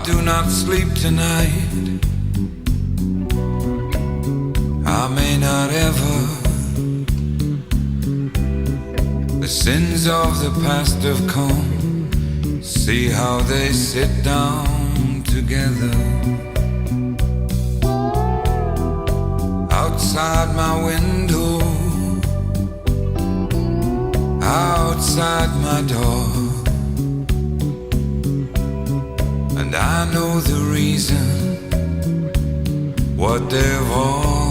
do not sleep tonight. I may not ever. The sins of the past have come. See how they sit down together. Outside my window, outside my door. And I know the reason, what they've all